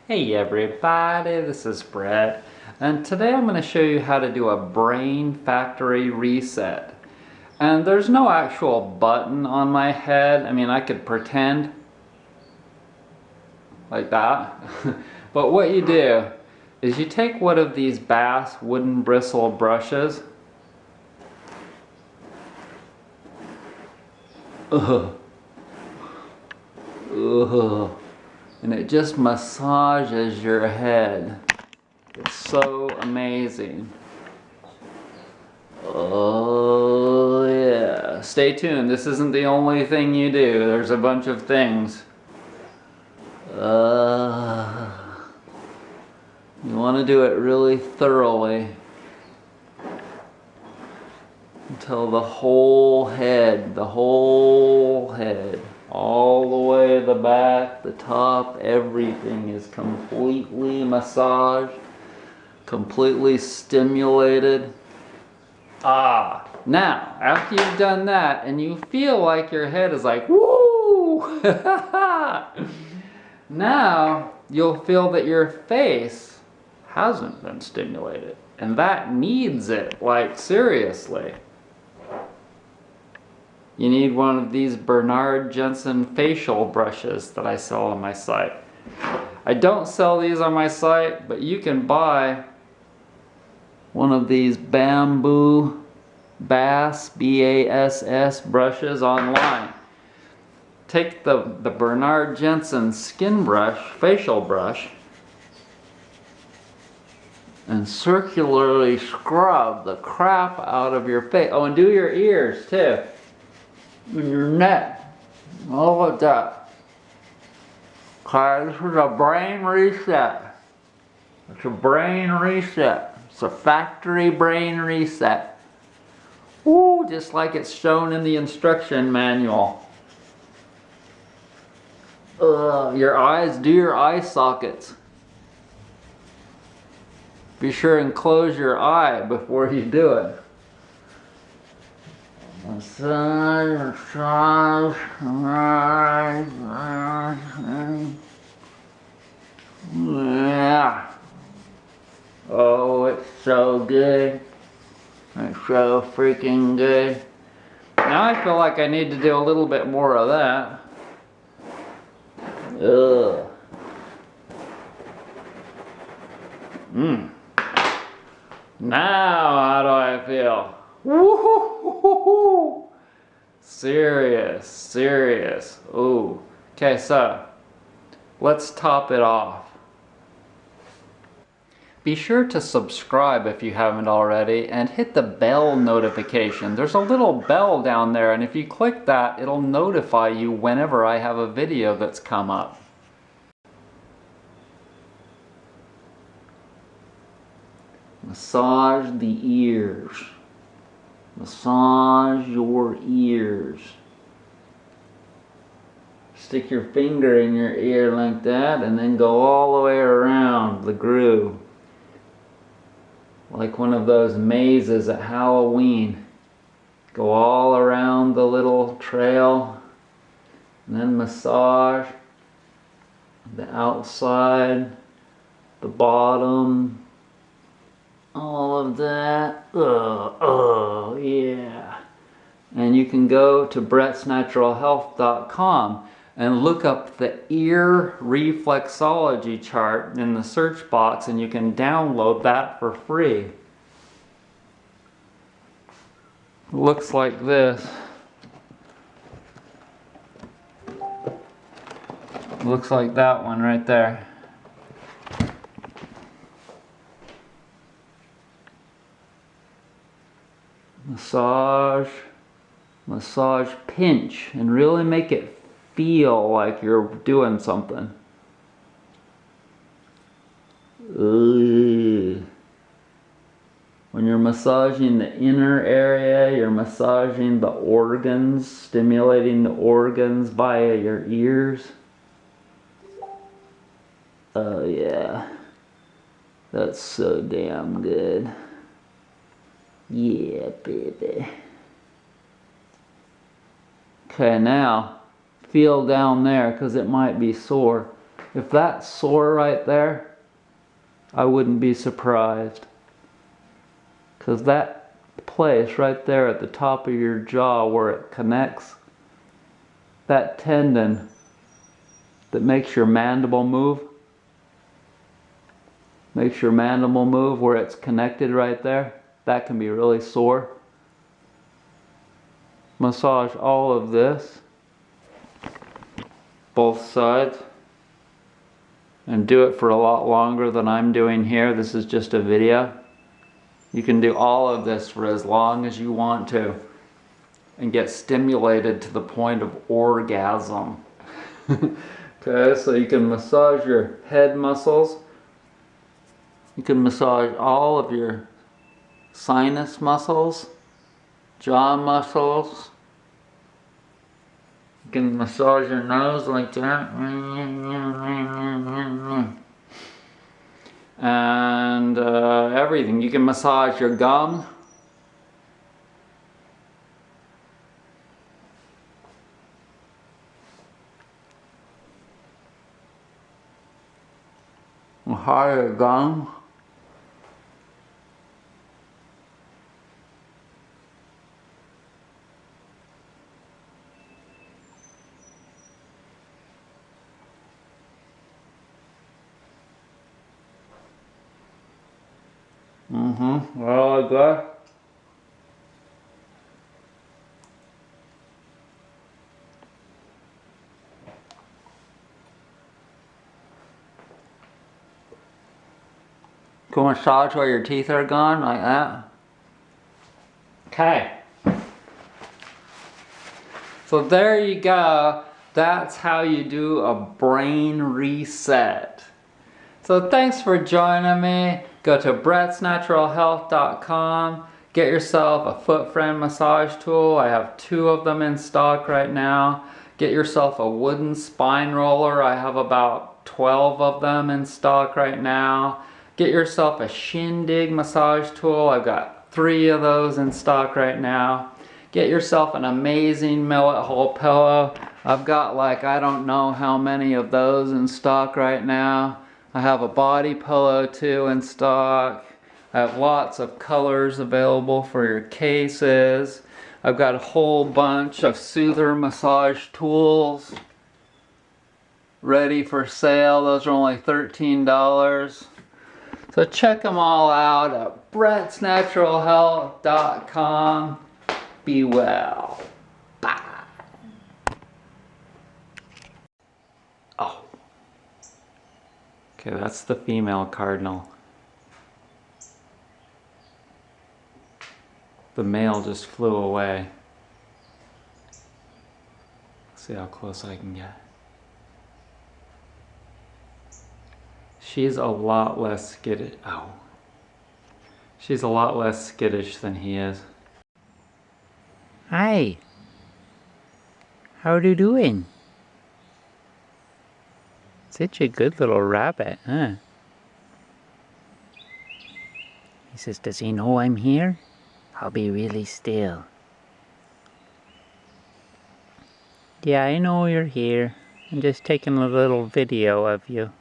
Hey everybody, this is Brett, and today I'm going to show you how to do a brain factory reset. And there's no actual button on my head. I mean, I could pretend like that. But what you do is you take one of these Bass wooden bristle brushes. Ugh. Ugh. And it just massages your head. It's so amazing. Oh yeah. Stay tuned. This isn't the only thing you do. There's a bunch of things. You want to do it really thoroughly until the whole head, all the way to the back, the top, everything is completely massaged, completely stimulated. Now, after you've done that and you feel like your head is like, woo! Now, you'll feel that your face hasn't been stimulated. And that needs it, like seriously. You need one of these Bernard Jensen facial brushes that I sell on my site. I don't sell these on my site, but you can buy one of these bamboo Bass, B-A-S-S brushes online. Take the Bernard Jensen skin brush, facial brush, and circularly scrub the crap out of your face. Oh, and do your ears too. And your neck, all of that. Okay, this is a brain reset. It's a brain reset. It's a factory brain reset. Woo, just like it's shown in the instruction manual. Your eyes, do your eye sockets. Be sure and close your eye before you do it. Massage, massage, yeah. Oh, it's so good. It's so freaking good. Now I feel like I need to do a little bit more of that. Ugh. Now how do I feel? Woo-hoo-hoo-hoo-hoo. Serious. Ooh. Okay, so let's top it off. Be sure to subscribe if you haven't already and hit the bell notification. There's a little bell down there, and if you click that, it'll notify you whenever I have a video that's come up. Massage the ears. Massage your ears. Stick your finger in your ear like that and then go all the way around the groove. Like one of those mazes at Halloween. Go all around the little trail and then massage the outside, the bottom, all of that. Oh yeah. And you can go to brettsnaturalhealth.com and look up the ear reflexology chart in the search box, and you can download that for free. Looks like this. Looks like that one right there. Massage, pinch, and really make it feel like you're doing something. When you're massaging the inner area, you're massaging the organs, stimulating the organs via your ears. Oh yeah, that's so damn good. Yeah, baby. Okay, now feel down there because it might be sore. If that's sore right there, I wouldn't be surprised. Because that place right there at the top of your jaw where it connects, that tendon that makes your mandible move, where it's connected right there, that can be really sore. Massage all of this, both sides, and do it for a lot longer than I'm doing here. This is just a video. You can do all of this for as long as you want to and get stimulated to the point of orgasm. Okay, so you can massage your head muscles. You can massage all of your sinus muscles, jaw muscles. You can massage your nose like that. And everything. You can massage your gums. Massage your gums. Well, good. Go massage while your teeth are gone, like that. Okay. So there you go. That's how you do a brain reset. So thanks for joining me. Go to brettsnaturalhealth.com. Get yourself a foot friend massage tool. I have 2 of them in stock right now. Get yourself a wooden spine roller. I have about 12 of them in stock right now. Get yourself a shindig massage tool. I've got 3 of those in stock right now. Get yourself an amazing millet hole pillow. I've got like I don't know how many of those in stock right now. I have a body pillow too in stock. I have lots of colors available for your cases. I've got a whole bunch of soother massage tools ready for sale. Those are only $13. So check them all out at brettsnaturalhealth.com. Be well. Bye. Oh. Okay, that's the female cardinal. The male just flew away. Let's see how close I can get. She's a lot less skittish. Ow. She's a lot less skittish than he is. Hi. How are you doing? Such a good little rabbit, huh? He says, does he know I'm here? I'll be really still. Yeah, I know you're here. I'm just taking a little video of you.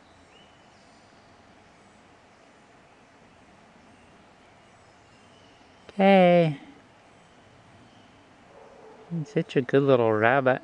Okay. He's such a good little rabbit.